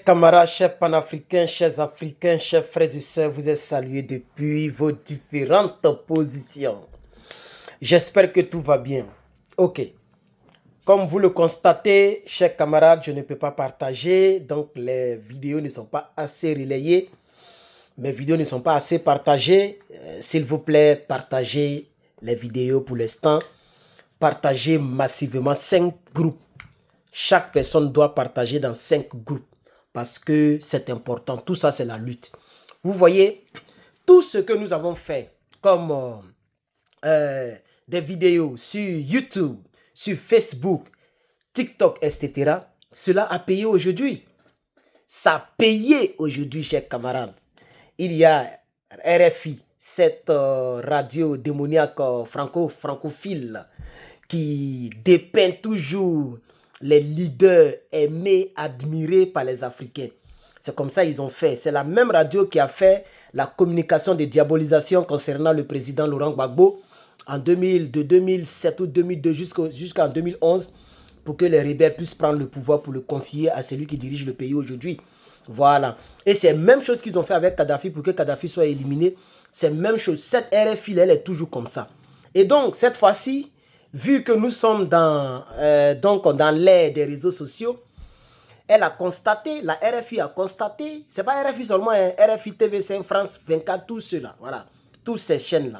camarades, chers panafricains, chers africains, chers frères et sœurs, vous êtes salués depuis vos différentes positions. J'espère que tout va bien. Ok. Comme vous le constatez, chers camarades, je ne peux pas partager, donc les vidéos ne sont pas assez relayées. Mes vidéos ne sont pas assez partagées. S'il vous plaît, partagez les vidéos pour l'instant. Partagez massivement 5 groupes. Chaque personne doit partager dans 5 groupes parce que c'est important. Tout ça, c'est la lutte. Vous voyez, tout ce que nous avons fait comme des vidéos sur YouTube, sur Facebook, TikTok, etc., cela a payé aujourd'hui. Ça a payé aujourd'hui, chers camarades. Il y a RFI, cette radio démoniaque francophile qui dépeint toujours les leaders aimés, admirés par les Africains. C'est comme ça qu'ils ont fait. C'est la même radio qui a fait la communication de diabolisation concernant le président Laurent Gbagbo en 2007 ou 2002 jusqu'en 2011 pour que les rebelles puissent prendre le pouvoir pour le confier à celui qui dirige le pays aujourd'hui. Voilà. Et c'est la même chose qu'ils ont fait avec Kadhafi pour que Kadhafi soit éliminé. C'est la même chose. Cette RFI, elle est toujours comme ça. Et donc, cette fois-ci, vu que nous sommes dans l'ère des réseaux sociaux, elle a constaté, la RFI a constaté, c'est pas RFI seulement, hein, RFI, TV5, France 24, tout cela, voilà, toutes ces chaînes-là,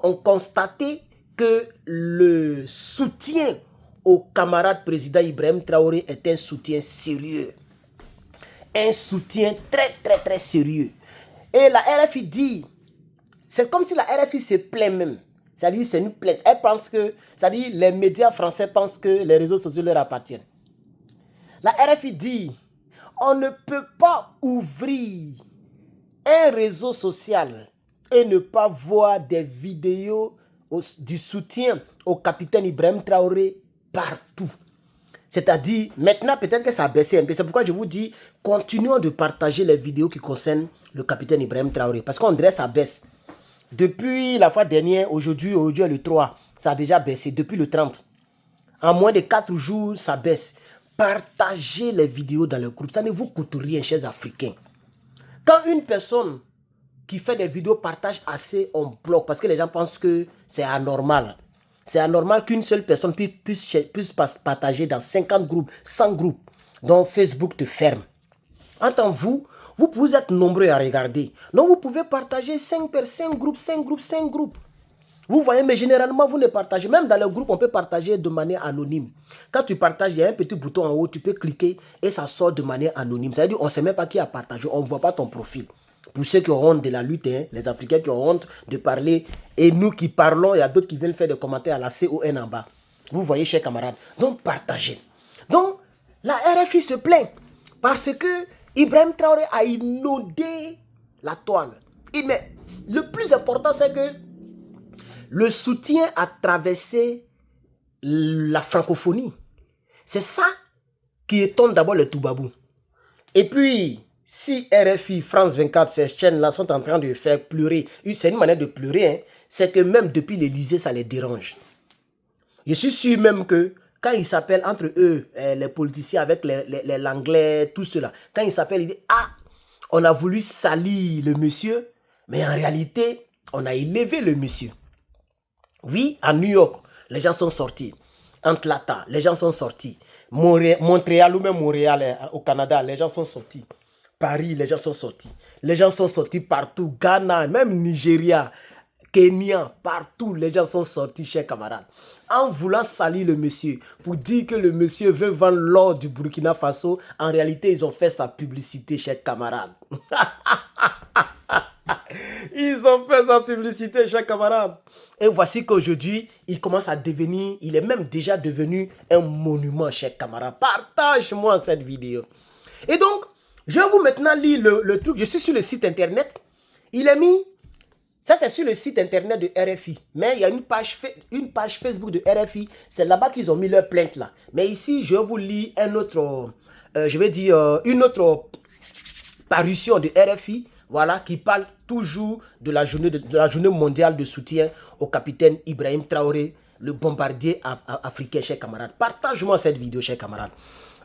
ont constaté que le soutien au camarade président Ibrahim Traoré est un soutien sérieux. Un soutien très sérieux. Et la RFI dit, c'est comme si la RFI se plaint même. C'est-à-dire, c'est une plainte. Elle pense que, c'est-à-dire, les médias français pensent que les réseaux sociaux leur appartiennent. La RFI dit, on ne peut pas ouvrir un réseau social et ne pas voir des vidéos du soutien au capitaine Ibrahim Traoré partout. C'est-à-dire, maintenant, peut-être que ça a baissé un peu. C'est pourquoi je vous dis, continuons de partager les vidéos qui concernent le capitaine Ibrahim Traoré. Parce qu'on dirait que ça baisse. Depuis la fois dernière, aujourd'hui est le 3, ça a déjà baissé. Depuis le 30. En moins de 4 jours, ça baisse. Partagez les vidéos dans le groupe. Ça ne vous coûte rien, chers Africains. Quand une personne qui fait des vidéos partage assez, on bloque. Parce que les gens pensent que c'est anormal. C'est anormal qu'une seule personne puisse partager dans 50 groupes, 100 groupes. Donc Facebook te ferme. En tant que vous êtes nombreux à regarder. Donc vous pouvez partager 5 groupes. Vous voyez, mais généralement, vous ne partagez. Même dans le groupe, on peut partager de manière anonyme. Quand tu partages, il y a un petit bouton en haut, tu peux cliquer et ça sort de manière anonyme. Ça veut dire qu'on ne sait même pas qui a partagé, on ne voit pas ton profil. Pour ceux qui ont honte de la lutte, hein, les Africains qui ont honte de parler, et nous qui parlons, il y a d'autres qui viennent faire des commentaires à la CON en bas. Vous voyez, chers camarades. Donc, partagez. Donc, la RFI se plaint parce que Ibrahim Traoré a inondé la toile. Mais le plus important, c'est que le soutien a traversé la francophonie. C'est ça qui étonne d'abord les Toubabous. Et puis, si RFI, France 24, ces chaînes-là sont en train de faire pleurer, c'est une manière de pleurer, hein, c'est que même depuis l'Élysée, ça les dérange. Je suis sûr même que quand ils s'appellent entre eux, les politiciens avec les Langlais, tout cela, quand ils s'appellent, ils disent « Ah, on a voulu salir le monsieur, mais en réalité, on a élevé le monsieur. » Oui, à New York, les gens sont sortis. Atlanta, les gens sont sortis. Montréal ou même Montréal au Canada, les gens sont sortis. Paris, les gens sont sortis. Les gens sont sortis partout. Ghana, même Nigeria, Kenya, partout, les gens sont sortis, chers camarades. En voulant salir le monsieur, pour dire que le monsieur veut vendre l'or du Burkina Faso, en réalité, ils ont fait sa publicité, chers camarades. Ils ont fait sa publicité, chers camarades. Et voici qu'aujourd'hui, il commence à devenir, il est même déjà devenu un monument, chers camarades. Partage-moi cette vidéo. Et donc, je vais vous maintenant lire le truc. Je suis sur le site internet. Il est mis, ça c'est sur le site internet de RFI. Mais il y a une page Facebook de RFI. C'est là-bas qu'ils ont mis leur plainte là. Mais ici, je vais vous lire un autre, une autre parution de RFI. Voilà, qui parle toujours de la journée mondiale de soutien au capitaine Ibrahim Traoré, le bombardier africain, chers camarades. Partage-moi cette vidéo, chers camarades.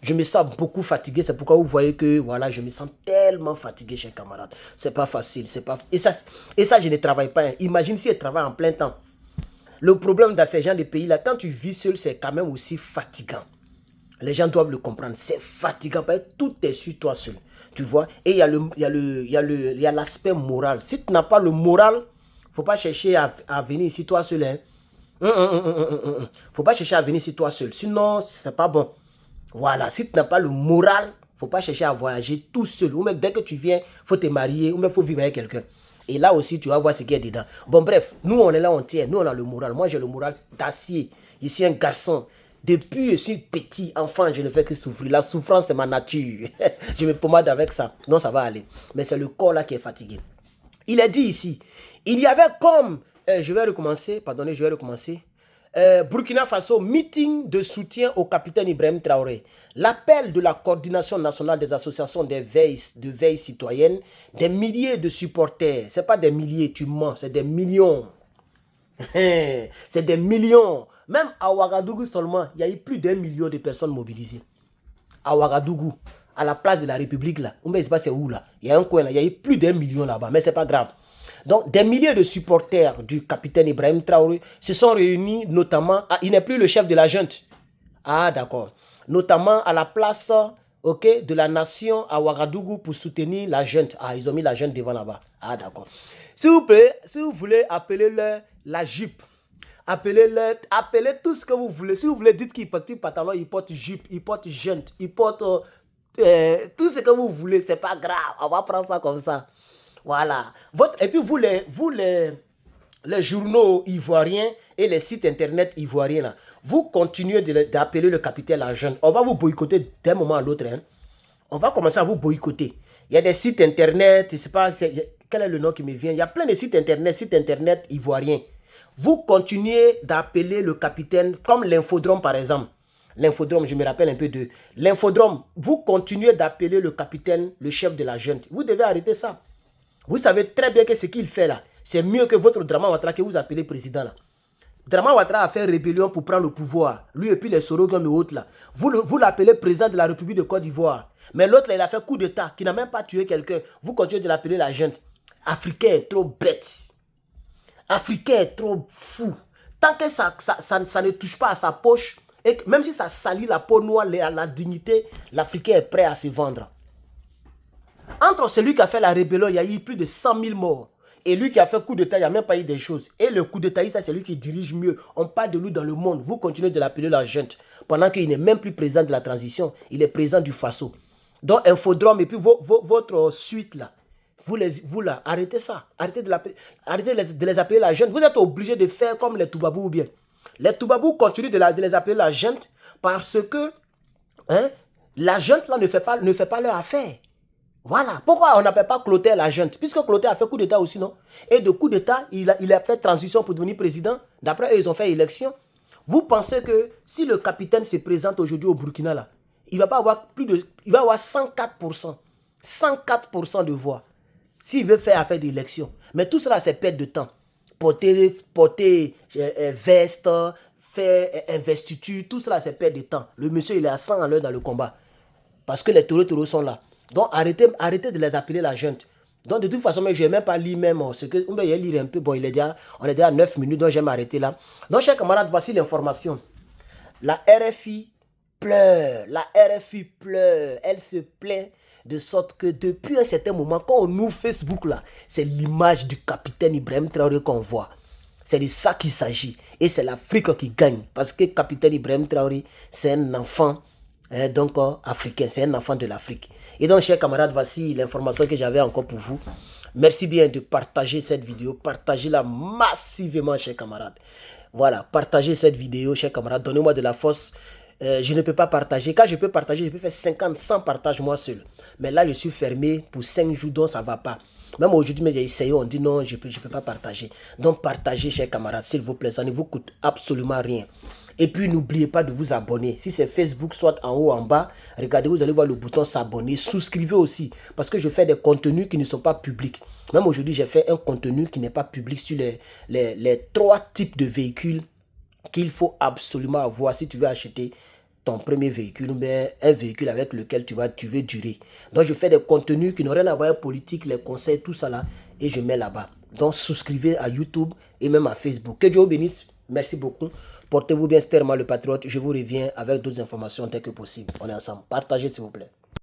Je me sens beaucoup fatigué. C'est pourquoi vous voyez que voilà, je me sens tellement fatigué, chers camarades. C'est pas facile. Et ça, je ne travaille pas. Hein. Imagine si je travaille en plein temps. Le problème dans ces gens de pays-là, quand tu vis seul, c'est quand même aussi fatigant. Les gens doivent le comprendre. C'est fatigant parce que tout est sur toi seul. Tu vois? Et il y a l'aspect moral. Si tu n'as pas le moral, il ne faut pas chercher à venir ici toi seul. Hein. Faut pas chercher à venir ici toi seul. Sinon, c'est pas bon. Voilà. Si tu n'as pas le moral, faut pas chercher à voyager tout seul. Ou même dès que tu viens, faut te marier. Ou même faut vivre avec quelqu'un. Et là aussi, tu vas voir ce qu'il y a dedans. Bon, bref, nous, on est là, on tient. Nous, on a le moral. Moi, j'ai le moral d'acier. Je suis un garçon. Depuis je suis petit enfant, je ne fais que souffrir. La souffrance, c'est ma nature. Je me pommade avec ça. Non, ça va aller. Mais c'est le corps là qui est fatigué. Il est dit ici, il y avait comme, je vais recommencer, pardonnez, je vais recommencer. Burkina Faso, meeting de soutien au capitaine Ibrahim Traoré. L'appel de la coordination nationale des associations de veille citoyenne, des milliers de supporters. Ce n'est pas des milliers, tu mens, c'est des millions. C'est des millions. Même à Ouagadougou seulement, il y a eu plus d'1 million de personnes mobilisées. À Ouagadougou, à la place de la République, là, on ne sait pas c'est où là. Il y a un coin là, il y a eu plus d'1 million là-bas, mais c'est pas grave. Donc, des milliers de supporters du capitaine Ibrahim Traoré se sont réunis, notamment, il n'est plus le chef de la junte. Ah, d'accord. Notamment à la place de la nation à Ouagadougou pour soutenir la junte. Ah, ils ont mis la junte devant là-bas. Ah, d'accord. S'il vous plaît, si vous voulez, appelez-le la jupe. Appelez-le, appelez tout ce que vous voulez. Si vous voulez, dites qu'il porte pantalon, il porte jupe, il porte junte, il porte tout ce que vous voulez. C'est pas grave. On va prendre ça comme ça. Voilà. Et puis vous les journaux ivoiriens et les sites internet ivoiriens, là, vous continuez d'appeler le capitaine la jeune. On va vous boycotter d'un moment à l'autre. Hein. On va commencer à vous boycotter. Il y a des sites internet, je sais pas quel est le nom qui me vient. Il y a plein de sites internet ivoiriens. Vous continuez d'appeler le capitaine, comme l'infodrome par exemple. L'infodrome, je me rappelle un peu de l'infodrome. Vous continuez d'appeler le capitaine, le chef de la junte. Vous devez arrêter ça. Vous savez très bien que ce qu'il fait là, c'est mieux que votre Draman Ouattara que vous appelez président là. Draman Ouattara a fait rébellion pour prendre le pouvoir. Lui et puis les Sorogum et autres là. Vous l'appelez président de la République de Côte d'Ivoire. Mais l'autre là, il a fait coup d'état, qui n'a même pas tué quelqu'un. Vous continuez de l'appeler la junte. Africain est trop bête. Africain est trop fou. Tant que ça ne touche pas à sa poche, et même si ça salit la peau noire, la dignité, l'Africain est prêt à se vendre. Entre celui qui a fait la rébellion, il y a eu plus de 100 000 morts. Et lui qui a fait coup d'état, il n'y a même pas eu des choses. Et le coup d'état, c'est lui qui dirige mieux. On parle de lui dans le monde. Vous continuez de l'appeler la junte. Pendant qu'il n'est même plus président de la transition. Il est président du Faso. Donc, Infodrome et puis votre suite là. Vous là, arrêtez ça. Arrêtez de les appeler la junte. Vous êtes obligé de faire comme les Toubabou ou bien. Les Toubabou continuent de les appeler la junte parce que la junte là ne fait pas leur affaire. Voilà. Pourquoi on n'appelle pas Clotaire la junte? Puisque Clotaire a fait coup d'état aussi, non? Et de coup d'état, il a fait transition pour devenir président. D'après eux, ils ont fait élection. Vous pensez que si le capitaine se présente aujourd'hui au Burkina, là, il va pas avoir il va avoir 104%. 104% de voix. S'il veut faire affaire d'élection. Mais tout cela, c'est perte de temps. Porter veste, faire investiture, tout cela, c'est perte de temps. Le monsieur, il est à 100 à l'heure dans le combat. Parce que les taureaux sont là. Donc, arrêtez de les appeler la junte. Donc, de toute façon, je n'ai même pas lu même ce que... On va lire un peu. Bon, on est déjà à 9 minutes, donc je vais m'arrêter là. Donc, chers camarades, voici l'information. La RFI pleure. La RFI pleure. Elle se plaint de sorte que depuis un certain moment, quand on ouvre Facebook là, c'est l'image du capitaine Ibrahim Traoré qu'on voit. C'est de ça qu'il s'agit. Et c'est l'Afrique qui gagne. Parce que capitaine Ibrahim Traoré, c'est un enfant africain. C'est un enfant de l'Afrique. Et donc, chers camarades, voici l'information que j'avais encore pour vous. Merci bien de partager cette vidéo. Partagez-la massivement, chers camarades. Voilà, partagez cette vidéo, chers camarades. Donnez-moi de la force. Je ne peux pas partager. Quand je peux partager, je peux faire 50, 100 partages moi seul. Mais là, je suis fermé pour 5 jours, donc ça ne va pas. Même aujourd'hui, mais j'ai essayé, on dit non, je peux pas partager. Donc, partagez, chers camarades, s'il vous plaît. Ça ne vous coûte absolument rien. Et puis, n'oubliez pas de vous abonner. Si c'est Facebook, soit en haut, en bas, regardez, vous allez voir le bouton s'abonner. Souscrivez aussi, parce que je fais des contenus qui ne sont pas publics. Même aujourd'hui, j'ai fait un contenu qui n'est pas public sur les 3 types de véhicules qu'il faut absolument avoir si tu veux acheter ton premier véhicule ou bien un véhicule avec lequel tu veux durer. Donc, je fais des contenus qui n'ont rien à voir avec politique, les conseils, tout ça là, et je mets là-bas. Donc, souscrivez à YouTube et même à Facebook. Que Dieu vous bénisse. Merci beaucoup. Portez-vous bien, c'était Herman le Patriote. Je vous reviens avec d'autres informations dès que possible. On est ensemble. Partagez, s'il vous plaît.